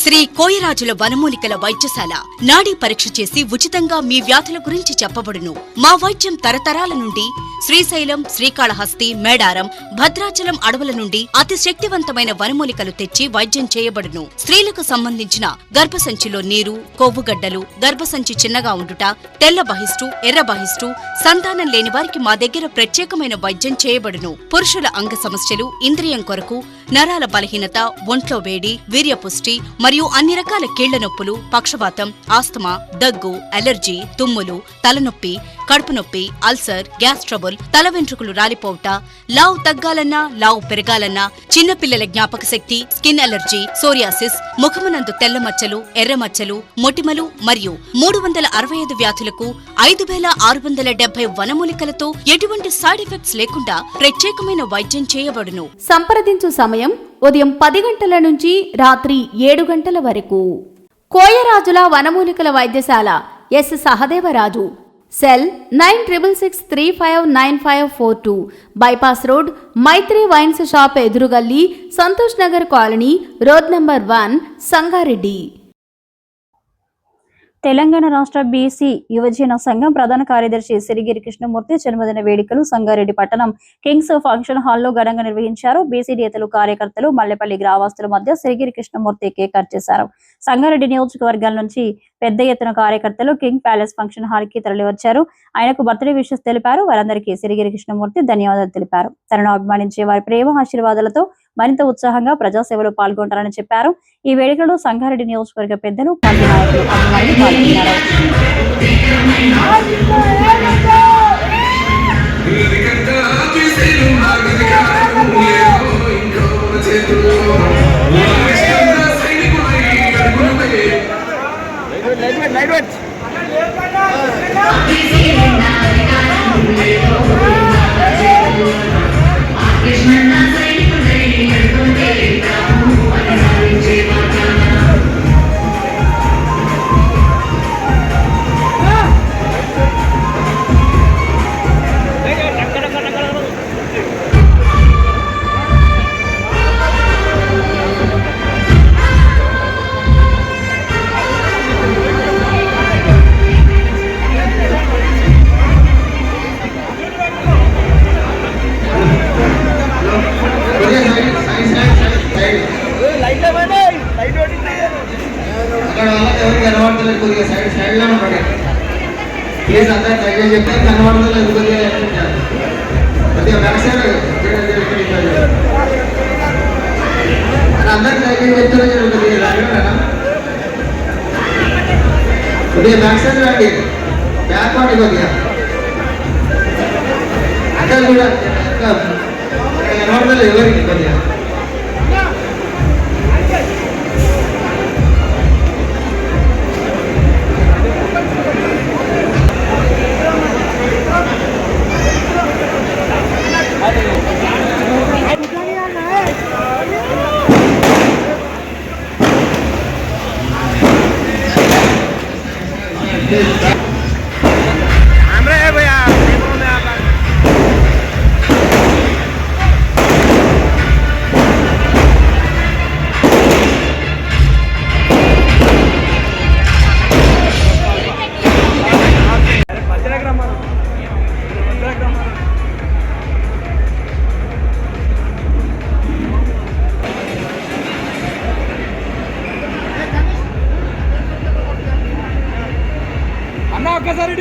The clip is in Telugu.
శ్రీ కోయరాజుల వనమూలికల వైద్యశాల నాడీ పరీక్ష చేసి ఉచితంగా మీ వ్యాధుల గురించి చెప్పబడును. మా వైద్యం తరతరాల నుండి శ్రీశైలం, శ్రీకాళహస్తి, మేడారం, భద్రాచలం అడవుల నుండి అతి శక్తివంతమైన వనమూలికలు తెచ్చి వైద్యం చేయబడును. స్త్రీలకు సంబంధించిన గర్భసంచిలో నీరు, కొవ్వుగడ్డలు, గర్భసంచి చిన్నగా ఉండుట, తెల్ల బహిష్టు, ఎర్ర బహిష్టు, సంతానం లేని వారికి మా దగ్గర ప్రత్యేకమైన వైద్యం చేయబడును. పురుషుల అంగ సమస్యలు, ఇంద్రియం కొరకు, నరాల బలహీనత, ఒంట్లో వేడి, వీర్యపుష్టి మరియు అన్ని రకాల కీళ్ల నొప్పులు, పక్షవాతం, ఆస్తమా, దగ్గు, అలర్జీ, తుమ్ములు, తలనొప్పి, కడుపు నొప్పి, అల్సర్, గ్యాస్ ట్రబుల్, తల వెంట్రుకలు రాలిపోవుట, లావు తగ్గాలన్నా, లావు పెరగాలన్నా, చిన్నపిల్లల జ్ఞాపక శక్తి, స్కిన్ అలర్జీ, సోరియాసిస్, ముఖమునందు తెల్ల మచ్చలు, ఎర్ర మచ్చలు, మొటిమలు మరియు 365 వ్యాధులకు 5670 వనమూలికలతో ఎటువంటి సైడ్ ఎఫెక్ట్స్ లేకుండా ప్రత్యేకమైన వైద్యం చేయబడును. సంప్రదించు సమయం ఉదయం 10 గంటల నుంచి రాత్రి 7 గంటల వరకు. కోయరాజుల వనమూలికల వైద్యశాల, S Sahadevaraju, cell 9666359542, bypass road, Maitri wines shop ఎదురుగల్లి, Santosh Nagar colony, road number 1, Sangareddy. Telangana రాష్ట్ర బీసీ యువజన సంఘం ప్రధాన కార్యదర్శి సిరిగిరి కృష్ణమూర్తి జన్మదిన వేడుకలు సంగారెడ్డి పట్టణం కింగ్స్ ఫంక్షన్ హాల్లో ఘనంగా నిర్వహించారు. బీసీ నేతలు, కార్యకర్తలు, మల్లెపల్లి గ్రామస్తుల మధ్య సిరిగిరి కృష్ణమూర్తి కేక్ కట్ చేశారు. సంగారెడ్డి నియోజకవర్గాల నుంచి పెద్ద ఎత్తున కార్యకర్తలు కింగ్ ప్యాలెస్ ఫంక్షన్ హాల్ కి తరలివచ్చారు. ఆయనకు బర్త్డే విషెస్ తెలిపారు. వారందరికీ సిరిగిరి కృష్ణమూర్తి ధన్యవాదాలు తెలిపారు. తనను అభిమానించే వారి ప్రేమ ఆశీర్వాదాలతో మరింత ఉత్సాహంగా ప్రజాసేవలో పాల్గొంటారని చెప్పారు. ఈ వేడుకలో సంగారెడ్డి నియోజకవర్గ పెద్దలు, పార్టీ నాయకులు, అభిమానులు పాల్గొన్నారు. ఒక్కసారి